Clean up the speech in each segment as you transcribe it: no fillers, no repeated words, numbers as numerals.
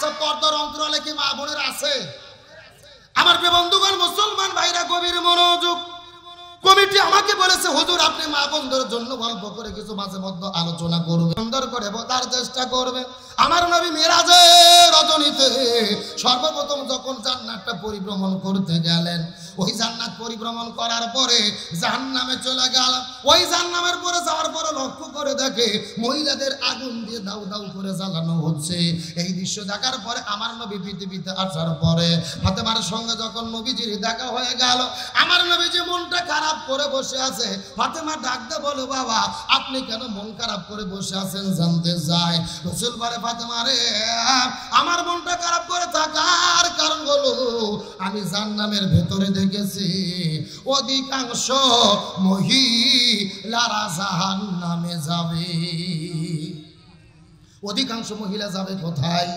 আচ্ছা পর্দার অন্তরালে কি মা বোনের আছে? আমার প্রিয় বন্ধুগণ, মুসলমান ভাইরা গভীর মনোযোগ। কমিটি আমাকে বলেছে হুজুর আপনি মা বোনদের জন্য গল্প করে কিছু মাঝে মধ্যে আলোচনা করবেন, সুন্দর করে বলার চেষ্টা করবেন। আমার নবী মেরাজের রজনীতে সর্বপ্রথম যখন জান্নাতটা পরিভ্রমণ করতে গেলেন, ওই জান্নাত পরিভ্রমণ করার পরে জাহান্নামে চলে গেল। ওই জাহান্নামের পরে যাওয়ার পরে লক্ষ্য করে দেখে মহিলাদের আগুন দিয়ে দাউ দাউ করে জ্বালানো হচ্ছে। এই দৃশ্য দেখার পরে আমার নবী পৃথিবীতে আসার পরে ফাতেমার সঙ্গে যখন নবীজির দেখা হয়ে গেল, আমার নবীজি মনটা খারাপ করে বসে আছে। ফাতেমা ডাকতে বলে বাবা আপনি কেন মন খারাপ করে বসে আছেন জানতে চাই। রাসূল বলে ফাতেমা রে আমার মনটা খারাপ করে থাকার কারণ হলো আমি জাহান্নামের ভেতরে দেখেছি অধিকাংশ মহিলারা জাহান্নামে যাবে। অধিকাংশ মহিলা যাবে কোথায়?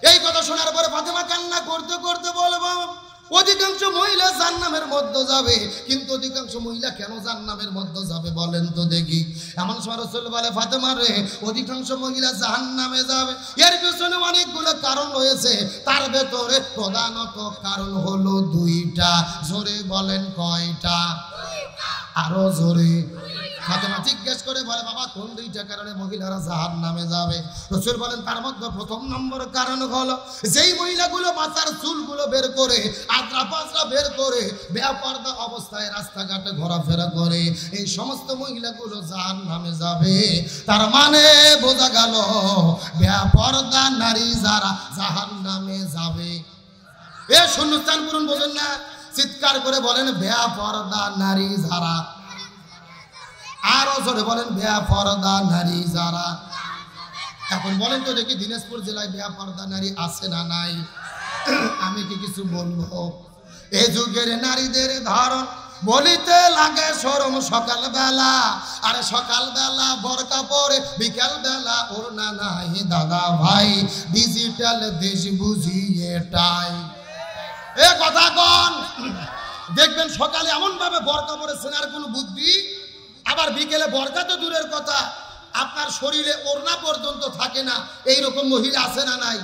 এই কথা শোনার পরে ফাতেমা কান্না করতে করতে বলে বাবা অধিকাংশ মহিলা জাহান্নামের মধ্যে যাবে, কিন্তু অধিকাংশ মহিলা কেন জাহান্নামের মধ্যে যাবে বলেন তো দেখি। এমন সময় রাসূল বলে ফাতেমা রে অধিকাংশ মহিলা জাহান্নামে যাবে, এর পিছনে অনেকগুলো কারণ রয়েছে, তার ভেতরে প্রধানত কারণ হলো দুইটা। জোরে বলেন কয়টা? আরো জোরে। ফাতেমা জিজ্ঞেস করে বলে বাবা কোন দুইটা কারণে মহিলারা জাহান্নামে যাবে? রাসূল বলেন তার মধ্যে প্রথম নম্বর কারণ হলো যেই মহিলাগুলো মাথার চুলগুলো বের করে আদ্রা পাঁচরা বের করে বেপরদা অবস্থায় রাস্তাঘাটে ঘোরাফেরা করে, এই সমস্ত মহিলাগুলো জাহান্নামে যাবে। তার মানে বোঝা গেল বেপরদা নারী যারা জাহান্নামে যাবে। এ শূন্যস্থান পূরণ বোঝেন না? চিৎকার করে বলেন বেপরদা নারী যারা। আরো জোরে বলেন বেপরদা নারী যারা। এখন বলেন তো দেখি দিনাজপুর জেলায় বেপরদা নারী আছে না নাই? আমি কি কিছু বলবো? এ যুগের নারীদের ধারণ বলিতে লাগে শরম সকালবেলা, আরে সকালবেলা বোরকা পরে বিকাল বেলা ওড়না নাই দাদা ভাই, ডিজিটাল দেশ বুঝি এটাই। এ কথা কোন দেখবেন সকালে এমন ভাবে বোরকা পরেছেন আর কোনো বুদ্ধি, আবার বিকেলে বোরকা তো দূরের কথা আপনার শরীরে ওড়না পর্যন্ত থাকে না, এইরকম মহিলা আছে না নাই?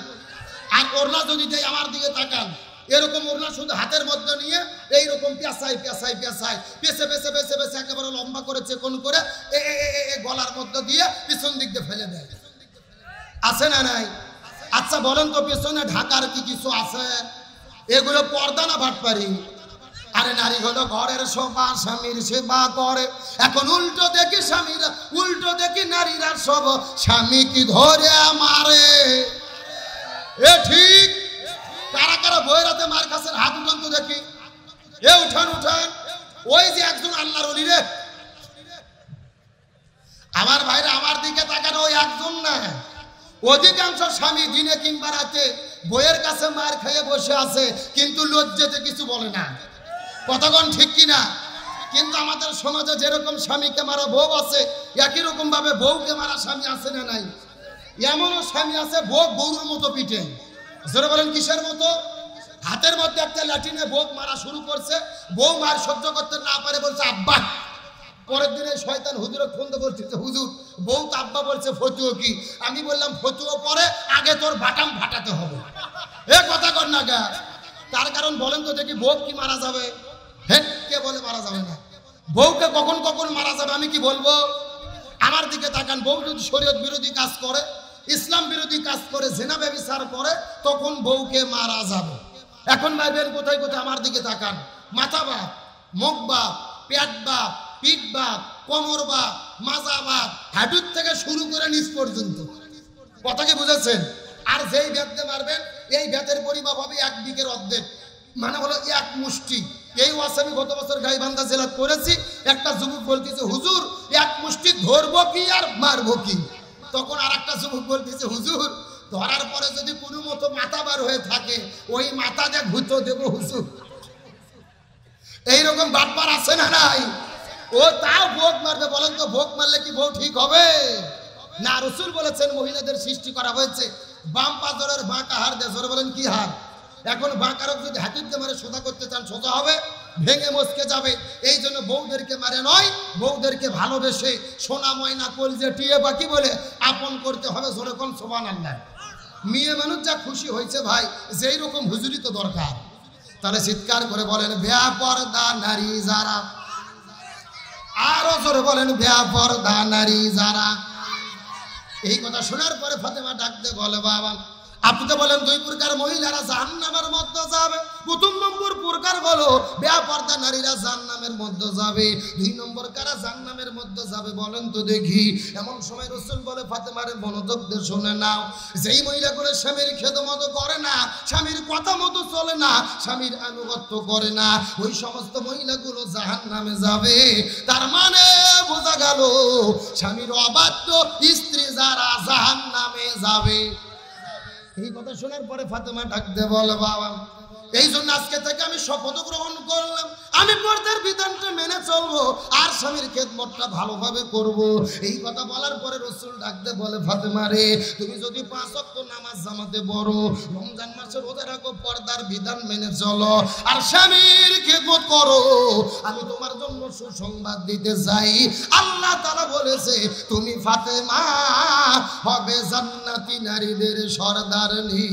আর ওড়না যদি দেয় আমার দিকে তাকান, এরকম ওড়না শুধু হাতের মধ্যে নিয়ে এইরকম পেঁচাই পেঁচাই পেঁচাই পেঁচে পেঁচে পেঁচে পেঁচে একেবারে লম্বা করে চেকন করে গলার মধ্যে দিয়ে পিছন দিক দিয়ে ফেলে দেয়, আছে না নাই? আচ্ছা বলেন তো পেছনে ঢাকার কি কিছু আছে? এগুলো পর্দা না বাটপারি? আরে নারী হলো ঘরের শোভা, স্বামীর সেবা করে। এখন উল্টো দেখি স্বামীরা, উল্টো দেখি নারীরা সব স্বামী কি ধরে মারে। এ ঠিক? কারা কারা বইয়ের হাতে মার খাচ্ছেন হাত উঠান তো দেখি। এ উঠান উঠান। ওই যে একজন আল্লাহর ওলি রে, আমার ভাইরা আমার দিকে তাকানো, ওই একজন না, অধিকাংশ স্বামী দিনে কিংবা রাতে বইয়ের কাছে মার খেয়ে বসে আছে, কিন্তু লজ্জাতে কিছু বলে না। কতক্ষণ ঠিক কিনা? কিন্তু আমাদের সমাজে যেরকম স্বামীকে মারা বউ আছে, একই রকম ভাবে বউকে মারা স্বামী আছে না নাই? এমনও স্বামী আছে বউ গরুর মতো পিঠে। জোরে বলেন কিসের মতো? হাতের মধ্যে একটা লাঠিনে বউ মারা শুরু করছে, বউ মার সহ্য করতে না পারে বলছে আব্বা। পরের দিনে শয়তান হুজুরে ফোন দিয়ে বলছে হুজুর বউ তো আব্বা বলছে ফতুও কি? আমি বললাম ফতুও পরে আগে তোর বাটাম ফাটাতে হবে। এ কথা কর না গা। তার কারণ বলেন তো দেখি বউ কি মারা যাবে? হ্যাঁ কে বলে মারা যাবে না? বউকে কখন কখন মারা যাবে আমি কি বলবো? আমার দিকে তাকান, বউ যদি শরীয়ত বিরোধী কাজ করে, ইসলাম বিরোধী কাজ করে, জিনা ব্যভিচার করে, তখন বউকে মারা যাবে। এখন ভাইবেন কোথায় কোথায়? আমার দিকে তাকান। মাথা বাপ, মুখ বাপ, পেট বাপ, পিঠ বাপ, কোমর বাপ, মাজা বাপ, হাঁটুর থেকে শুরু করে নিচ পর্যন্ত। কথা কি বুঝেছেন? আর যেই ব্যাতে মারবেন এই ব্যাতের পরিমাপ হবে 1 বিঘের অর্ধেক, মানে হলো 1 মুষ্টি। এই ওয়াজ আমি গত বছর গাইবান্ধা জেলা করেছি। একটা যুবক বলতেছে হুজুর 1 মুষ্টি ধরবো কি আর মারবো কি? তখন আর একটা যুবক বলতেছে হুজুর ধরার পরে যদি কোনো মতো মাথা বার হয়ে থাকে ওই মাথা দিয়ে ঘুতো দেবো হুজুর। এইরকম বাটপার আছে না নাই? ও তাও ভোগ মারবে। বলেন তো ভোগ মারলে কি বউ ঠিক হবে না? রাসূল বলেছেন মহিলাদের সৃষ্টি করা হয়েছে বাম পাজরের বাঁকা হাড় দিয়ে। জোরে বলেন কি হাড়? এখন বাঁকারক যদি হাতিতে মারে সোজা করতে চান সোজা হবে, ভেঙে মস্কে যাবে। এই জন্য বউদেরকে মারে নয়, বউদেরকে ভালোবেসে সোনা ময়না কলজে টিয়ে বাকি বলে আপন করতে হবে। জোরে কোন সুবহানাল্লাহ। মেয়ে মানুষ যা খুশি হয়েছে ভাই, যেই রকম হুজুরি তো দরকার। তাহলে চিৎকার করে বলেন বেপরদা নারী যারা, আরো জোরে বলেন বেপরদা নারী যারা। এই কথা শোনার পরে ফাতেমা ডাকতে বলে বাবা, আপনি তো বলেন দুই প্রকার মহিলারা জাহান্নামের মধ্যে যাবে। প্রথম নম্বর প্রকার হলো বেপরদা নারীরা জাহান্নামের মধ্যে যাবে। দুই নম্বর কারা জাহান্নামের মধ্যে যাবে বলেন তো দেখি। এমন সময় রাসূল বলে ফাতেমারে মনোযোগ দিয়ে শুনে নাও, যেই মহিলাগুলো স্বামীর খেদমত করে না, স্বামীর কথা মতো চলে না, স্বামীর আনুগত্য করে না, ওই সমস্ত মহিলাগুলো জাহান্নামে যাবে। তার মানে বোঝা গেল স্বামীর অবাধ্য স্ত্রী যারা জাহান্নামে যাবে। এই কথা শোনার পরে ফাতেমা ডাকতে বলে বাবা, এই জন্য আজকে থেকে আমি শপথ গ্রহণ করলাম, আমি পর্দার বিধানটা মেনে চলবো আর স্বামীর খেদমতটা ভালোভাবে করব। এই কথা বলার পরে রাসূল ডাকতে বলে ফাতেমা রে, তুমি যদি 5 ওয়াক্ত নামাজ জামাতে পড়ো, রমজান মাসে রোজা রাখো, পর্দার বিধান মেনে চলো আর স্বামীর খেদমত করো, আমি তোমার জন্য সুসংবাদ দিতে চাই। আল্লাহ তাআলা বলেছে তুমি ফাতেমা হবে জান্নাতি নারীদের সরদারনি।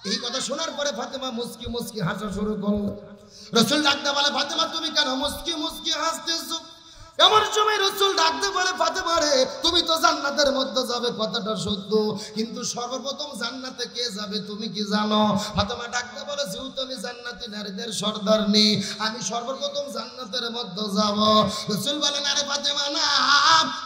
এই কথা শোনার পরে ফাতেমা মুস্কি মুস্কি হাসা শুরু করলো। রাসূল ডাকতে বলে ফাতেমা তুমি কেন মুস্কি মুস্কি হাসতেছো? এমন সময় রাসূল ডাকতে বলে ফাতেমা রে, তুমি তো জান্নাতের মধ্যে যাবে কথাটা সত্য, কিন্তু সর্বপ্রথম জান্নাতে কে যাবে তুমি কি জানো? ফাতেমা ডাকতে বলে যেহেতু আমি জান্নাতি নারীদের সরদারনি, আমি সর্বপ্রথম জান্নাতের মধ্যে যাব। রাসূল বলেন আরে ফাতেমা না,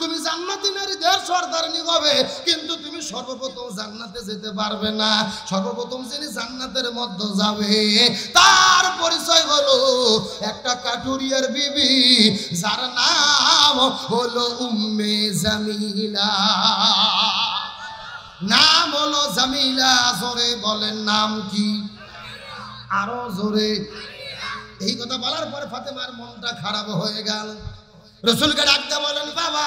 তুমি জান্নাতি নারীদের সরদারনি হবে, কিন্তু তুমি সর্বপ্রথম জান্নাতে যেতে পারবে না। সর্বপ্রথম যিনি জান্নাতের মধ্যে যাবে তার পরিচয় হলো একটা কাঠুরিয়ার বিবি, যার নাম হলো উম্মে জামিলা। নাম হলো জামিলা। জোরে বলেন নাম কি? আরো জোরে। এই কথা বলার পরে ফাতেমার মনটা খারাপ হয়ে গেল। রাসূলকে ডাকতে বলেন বাবা,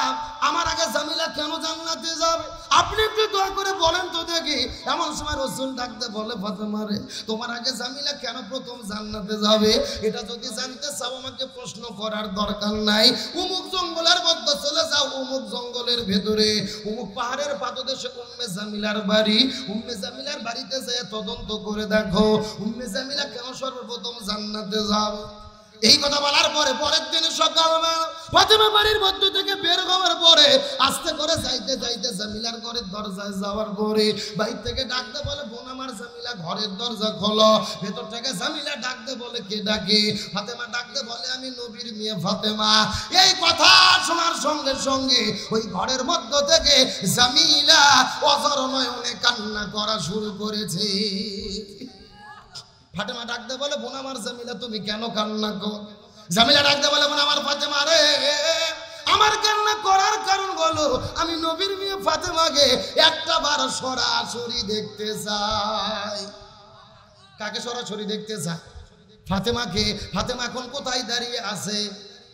আমার আগে জামিলা কেন জান্নাতে যাবে? আপনি একটু দয়া করে বলেন তো দেখি। এমন সময় রাসূল ডাকতে বলে ফাতেমা রে, তোমার আগে জামিলা কেন প্রথম জান্নাতে যাবে? এটা যদি জানতে চাও আমাকে প্রশ্ন করার দরকার নাই। অমুক জঙ্গলের মধ্যে চলে যাও, অমুক জঙ্গলের ভেতরে অমুক পাহাড়ের পাদদেশে উম্মে জামিলার বাড়ি। উম্মে জামিলার বাড়িতে যেয়ে তদন্ত করে দেখো উম্মে জামিলা কেন সর্বপ্রথম জান্নাতে যাবে। এই কথা বলার পরে পরের দিন সকালবেলা ফাতেমা বাড়ির মধ্য থেকে বের হওয়ার পরে আস্তে করে যাইতে যাইতে জামিলার ঘরের দরজায় যাওয়ার পরে বাইরে থেকে ডাকতে বলে বোন আমার জামিলা ঘরের দরজা খোলো। ভেতর থেকে জামিলা ডাকতে বলে কে ডাকে? ফাতেমা ডাকতে বলে আমি নবীর মেয়ে ফাতেমা। এই কথা শোনার সঙ্গে সঙ্গে ওই ঘরের মধ্য থেকে জামিলা অঝর নয়নে কান্না করা শুরু করেছে। ফাতেমা ডাকতে বলে বোন আমার জামিলা তুমি কেন কান্না কর? জামিলা ডাকতে বলে বোন আমার ফাতেমা রে, আমার কান্না করার কারণ হলো আমি নবীর মেয়ে ফাতেমাকে একটা বার সরাসরি দেখতে চাই। কাকে সরাসরি দেখতে চাই? ফাতেমাকে। ফাতেমা এখন কোথায় দাঁড়িয়ে আছে?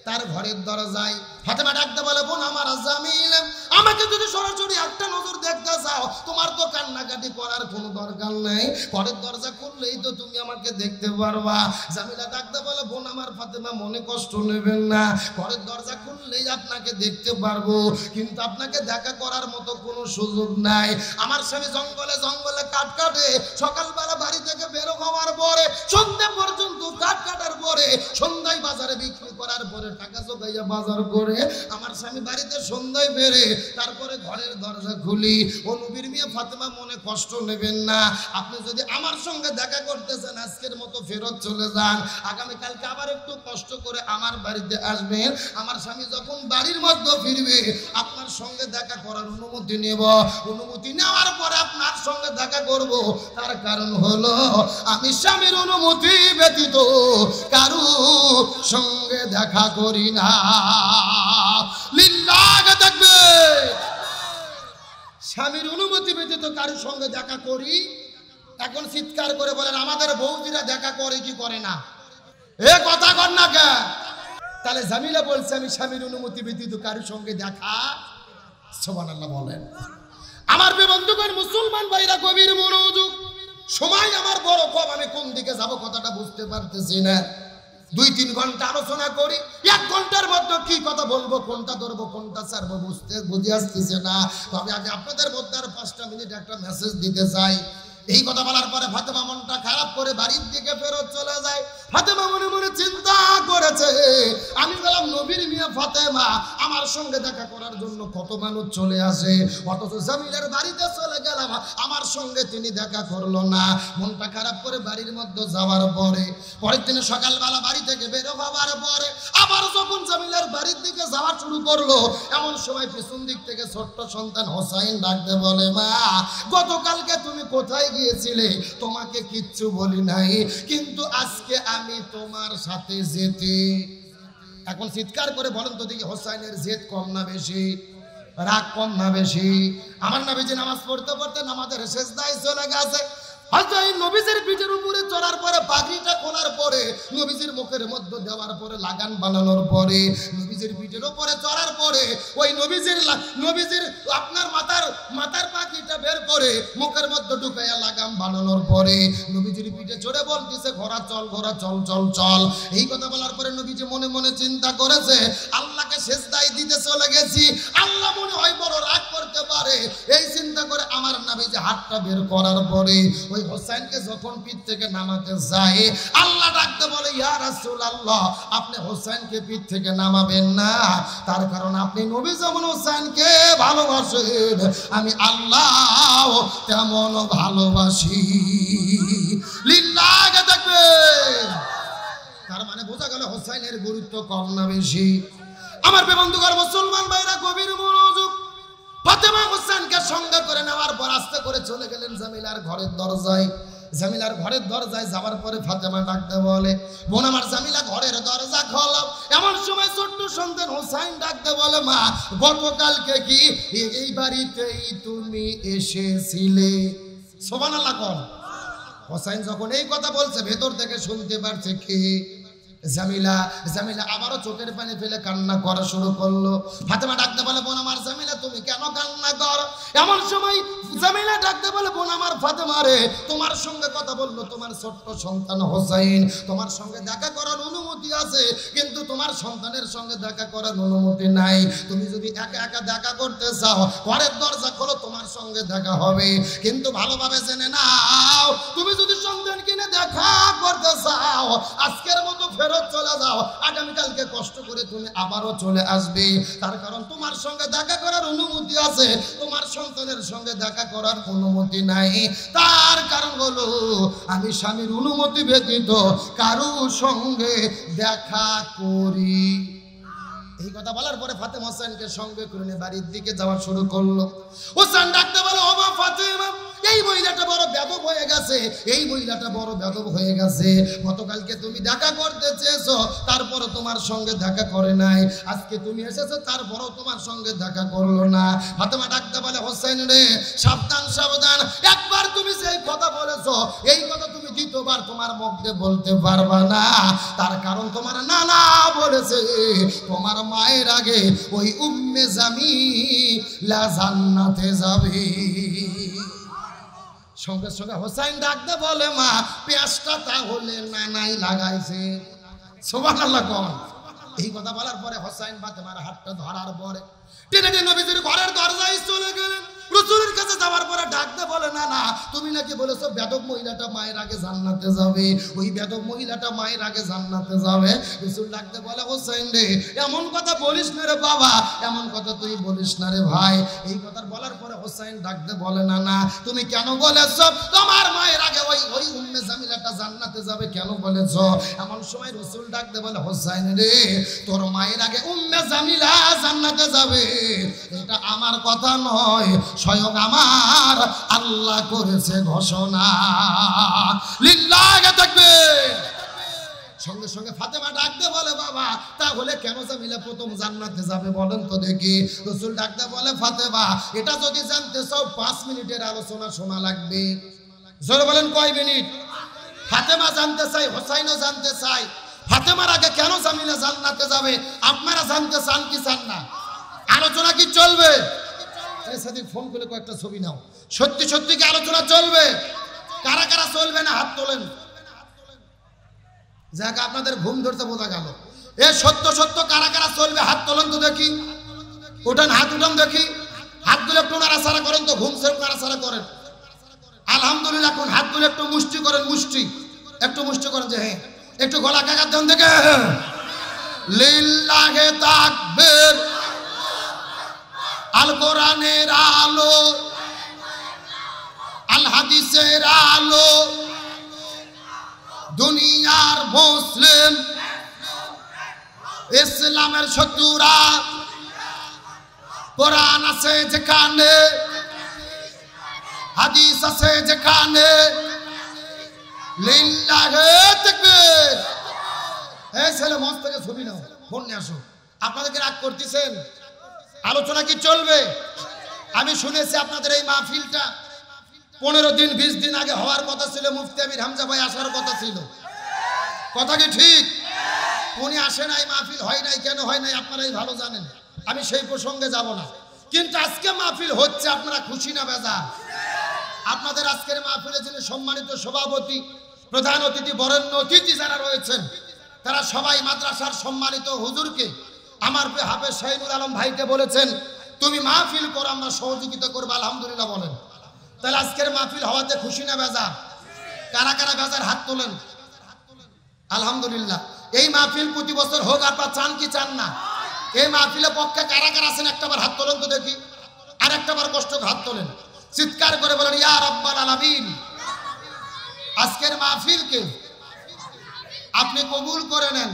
তার ঘরের দরজায়। ফাতেমা ডাকতে বলে বোন আমার জামিল, আমাকে যদি সরাসরি একটা নজর দেখতে চাও তোমার তো কান্নাকাটি করার কোনো দরকার নেই, ঘরের দরজা খুললেই তো তুমি আমাকে দেখতে পারবা। জামিলা ডাকতে বলে বোন আমার ফাতেমা মনে কষ্ট নেবেন না, ঘরের দরজা খুললেই আপনাকে দেখতে পারবো, কিন্তু আপনাকে দেখা করার মতো কোনো সুযোগ নাই। আমার স্বামী জঙ্গলে জঙ্গলে কাঠ কাটে, সকালবেলা বাড়ি থেকে বের হওয়ার পরে সন্ধ্যা পর্যন্ত কাঠ কাটার পরে সন্ধ্যায় বাজারে বিক্রি করার পরে টাকা জোগাইয়া বাজার করে আমার স্বামী বাড়িতে সন্ধ্যায় বেরে তারপরে ঘরের দরজা খুলি। ও নবীর মেয়ে ফাতেমা মনে কষ্ট নেবেন না, আপনি যদি আমার সঙ্গে দেখা করতে চান আজকের মতো ফেরত চলে যান, আগামীকালকে আবার একটু কষ্ট করে আমার বাড়িতে আসবেন। আমার স্বামী যখন বাড়ির মধ্যে ফিরবে আপনার সঙ্গে দেখা করার অনুমতি নেব, অনুমতি নেওয়ার পরে আপনার সঙ্গে দেখা করব। তার কারণ হলো আমি স্বামীর অনুমতি ব্যতীত কারো সঙ্গে দেখা করি না। লিল্লাহে তাকবীর। স্বামীর অনুমতি ব্যতীত কারোর সঙ্গে দেখা করি। এখন চিৎকার করে বলেন আমাদের বৌদিরা দেখা করে কি করে না? এ কথা কর না কে? তাহলে জামিলা বলছে আমি স্বামীর অনুমতি ব্যতীত কারোর সঙ্গে দেখা। সুবহানাল্লাহ বলেন। আমার বন্ধুগণ মুসলমান ভাইরা গভীর মনোযোগ। সময় আমার বড় কম, আমি কোন দিকে যাব কথাটা বুঝতে পারতেছি না। 2-3 ঘন্টা আলোচনা করি, 1 ঘন্টার মধ্যে কি কথা বলবো, কোনটা ধরবো কোনটা ছাড়বো বুঝে আসতেছে না। তবে আমি আপনাদের মধ্যে আর 5টা মিনিট একটা মেসেজ দিতে চাই। এই কথা বলার পরে ফাতেমা মনটা খারাপ করে বাড়ির দিকে ফেরত চলে যায়। ফাতেমা মনে মনে চিন্তা করেছে, আমি বললাম নবীর মেয়ে ফাতেমা, আমার সঙ্গে দেখা করার জন্য কত মানুষ চলে আসে, অথচ জামিলার বাড়িতে চলে গেলাম, আমার সঙ্গে তিনি দেখা করলো না। মনটা খারাপ করে বাড়ির মধ্যে যাওয়ার পরে পরের দিন সকালবেলা বাড়ি থেকে বের হবার পরে আবার যখন জামিলার বাড়ির দিকে যাওয়া শুরু করলো, এমন সময় পিছন দিক থেকে ছোট্ট সন্তান হোসাইন ডাকতে বলে, মা গতকালকে তুমি কোথায় গিয়েছিলে? তোমাকে কিচ্ছু বলি নাই, কিন্তু আজকে আমি তোমার সাথে যেতে। এখন চিৎকার করে বলেন তো দেখি, হোসাইনের জেদ কম না বেশি, রাগ কম না বেশি? আমার নবীজি নামাজ পড়তে পড়তে নামাজের সিজদায় চলে গেছে। হোসাইন নবীজির পিঠের উপরে চড়ার পরে পাগড়িটা খোলার পরে নবীজির মুখের মধ্যে দেওয়ার পরে লাগান বানানোর পরে নবীজির পিঠের উপরে চড়ার পরে ওই নবীজির আপনার মাথার পাগড়িটা বের করে মুখের মধ্যে ঢুকাইয়া লাগাম বানানোর পরে নবীজির পিঠে চড়ে বলতেছে, ঘোড়া চল ঘোড়া চল চল চল। এই কথা বলার পরে নবীজি মনে মনে চিন্তা করেছে, আল্লাহকে সিজদায় দিতে চলে গেছি, আল্লাহ মনে হয় বড় রাগ করতে পারে। এই চিন্তা করে আমার নবীজি হাতটা বের করার পরে ওই হোসাইনকে যখন পিঠ থেকে নামাতে যায়, আল্লাহ ডাকতে বলে, ইয়া রাসূলুল্লাহ, আপনি হোসাইনকে পিঠ থেকে নামাবেন না, তার কারণ আপনি নবী যেমন হোসাইনকে ভালোবাসেন, আমি আল্লাহ তেমন ভালোবাসি। লিল্লাহ তাকবীর। তার মানে বোঝা গেল হোসাইনের গুরুত্ব কম না বেশি? আমার বন্ধুগণ, মুসলমান ভাইরা গভীর মনোযোগ। ফাতেমা হোসেনকে সঙ্গে করে নেওয়ার পর আস্তে করে চলে গেলেন জামিলার ঘরের দরজায়। জামিলার ঘরের দরজায় যাওয়ার পরে ফাতেমা ডাকতে বলে, বোন আমার জামিলা ঘরের দরজা খোলো। এমন সময় ছোট্ট সন্তান হোসাইন ডাকতে বলে, মা গতকালকে কি এই বাড়িতেই তুমি এসেছিলে? সুবহানাল্লাহ কোন। হোসাইন যখন এই কথা বলছে, ভেতর থেকে শুনতে পারছে কি জামিলা। জামিলা আবারও চোখের পানি ফেলে কান্না করা শুরু করলো। ফাতেমা ডাকতে বলে, বোন আমার জামিলা, তুমি কেন কান্না করো? এমন সময় জামিলা ডাকতে বলে, বোন আমার ফাতেমা রে, তোমার সঙ্গে কথা বললো তোমার ছোট্ট সন্তান হোসাইন, তোমার সঙ্গে দেখা করার অনুমতি আছে, কিন্তু তোমার সন্তানের সঙ্গে দেখা করার অনুমতি নাই। তুমি যদি একা একা দেখা করতে চাও, ঘরের দরজা খোলো, তোমার সঙ্গে দেখা হবে। কিন্তু ভালোভাবে জেনে নাও, তুমি যদি সন্তান কিনে দেখা করতে চাও, আজকের মতো ফেরত চলে যাও, আগামীকালকে কষ্ট করে তুমি আবারও চলে আসবে। তার কারণ তোমার সঙ্গে দেখা করার অনুমতি আছে, তোমার সন্তানের সঙ্গে দেখা করার অনুমতি নাই। তার কারণ হলো আমি স্বামীর অনুমতি ব্যতীত কারো সঙ্গে দেখা করি। এই কথা বলার পরে ফাতেমা হোসেনকে সঙ্গে করে নিয়ে বাড়ির দিকে যাওয়া শুরু করলো। হোসেন ডাকতে বলে, ও মা ফাতেমা, এই মহিলাটা বড় বেদব হয়ে গেছে, এই মহিলাটা বড় বেদব হয়ে গেছে। গতকালকে তুমি দেখা করতে চেয়েছো, তারপরও তোমার সঙ্গে দেখা করে নাই। আজকে তুমি এসেছো, তারপরও তোমার সঙ্গে দেখা করলো না। ফাতেমা ডাকতে বলে, হোসেন রে, সাবধান সাবধান, একবার তুমি সেই কথা বলেছো, এই কথা তুমি দ্বিতীয়বার তোমার মুখে বলতে পারবা না। তার কারণ তোমার নানা বলেছে তোমার মায়ের আগে ওই উম্মে জামিলা জান্নাতে যাবে। সঙ্গে সঙ্গে হোসাইন ডাকতে বলে, মা পেঁয়াজটা তাহলে নানাই লাগাইছে। সুবহানাল্লাহ কোন। এই কথা বলার পরে হোসাইন ফাতেমার হাতটা ধরার পরে টেনে টেনে নবীজির ঘরের দরজায় চলে গেলেন। রাসূলের কাছে যাওয়ার পরে ডাকতে বলে, না না, তুমি নাকি বলেছো বেদব মহিলাটা মায়ের আগে জান্নাতে যাবে, ওই বেদব মহিলাটা মায়ের আগে জান্নাতে যাবে। রাসূল ডাকতে বলে, হোসেন রে, এমন কথা বলিস না রে বাবা, এমন কথা তুই বলিস না রে ভাই। এই কথা বলার পরে হোসেন ডাকতে বলে, না না, তুমি কেন বলেছো তোমার মায়ের আগে ওই উম্মে জামিলাটা জান্নাতে যাবে, কেন বলেছো? এমন সময় রাসূল ডাকতে বলে, হোসেন রে, তোর মায়ের আগে উম্মে জামিলা জান্নাতে যাবে, এটা আমার কথা নয়, স্বয়ং আমার আল্লাহ করেছে ঘোষণা। লিল্লাহ তাকবীর। সঙ্গে সঙ্গে ফাতেমা ডাকতে বলে, বাবা তাহলে কেন জামিলা প্রথম জান্নাতে যাবে বলেন তো দেখি। রাসূল ডাকতে বলে, ফাতেমা, এটা যদি জানতে চাও 5 মিনিটের আলোচনা শোনা লাগবে। জোরে বলেন, কয় মিনিট? ফাতেমা জানতে চাই, হোসাইনও জানতে চাই, ফাতেমার আগে কেন জামিলা জান্নাতে যাবে আপনারা জানতে চান কি চান না? আলোচনা কি চলবে? সাদিক ফোন করে কয়েকটা ছবি নাও। সত্যি সত্যি কি আলোচনা চলবে? কারা কারা চলবে না হাত তোলেন। যাক আপনাদের ঘুম ধরতে বোঝা গেল। এ সত্য সত্য কারা কারা চলবে হাত তোলেন তো দেখি, উঠান হাত উঠান দেখি, হাতগুলো একটু নাড়াচাড়া করেন তো, ঘুম সেরে নাড়াচাড়া করেন। আলহামদুলিল্লাহ, কোন হাতগুলো একটু মুষ্টি করেন, মুষ্টি একটু মুষ্টি করেন যে হ্যাঁ, একটু গলা কাকার দেন দেখে লিল্লাহে তাকবীর। আল কোরআনের আলো, আল হাদিসের আলো, দুনিয়ার মুসলিম ইসলামের শত্রুরা, কোরআন আছে যেখানে, হাদিস আছে যেখানে, লিল্লাহে তাকবীর। এই ছেলে মঞ্চ থেকে ছবি নাও, ফোন নিয়ে আসো। আপনাদেরকে রাগ করতেছেন? আলোচনা কি চলবে? আমি শুনেছি আপনাদের এই মাহফিলটা 15 দিন 20 দিন আগে হওয়ার কথা ছিল, মুফতি আমির হামজা ভাই আসার কথা ছিল, কথা কি ঠিক? উনি আসে নাই, মাহফিল হয় নাই। কেন হয় নাই আপনারাই ভালো জানেন, আমি সেই প্রসঙ্গে যাব না। কিন্তু আজকে মাহফিল হচ্ছে, আপনারা খুশি না বেজার? আপনাদের আজকের মাহফিলে যিনি সম্মানিত সভাপতি, প্রধান অতিথি, বরেণ্য অতিথি যারা রয়েছেন, তারা সবাই মাদ্রাসার সম্মানিত হুজুরকে, আমার হাফেজ শাহিনুল আলম ভাইকে বলেছেন তুমি মাহফিল করো, আমরা সহযোগিতা করবো। আলহামদুলিল্লাহ বলেন। তাহলে আজকের মাহফিল হওয়াতে খুশি না বেজার? কারা কারা বেজার হাত তোলেন। আলহামদুলিল্লাহ। এই মাহফিল প্রতি বছর হোক, আপনারা চান কি চান না? এই মাহফিলের পক্ষে কারা কারা আছেন একটাবার হাত তোলেন তো দেখি, আর একটাবার কষ্ট হাত তোলেন, চিৎকার করে বলেন ইয়া রাব্বাল আলামিন। আজকের মাহফিলকে আপনি কবুল করে নেন।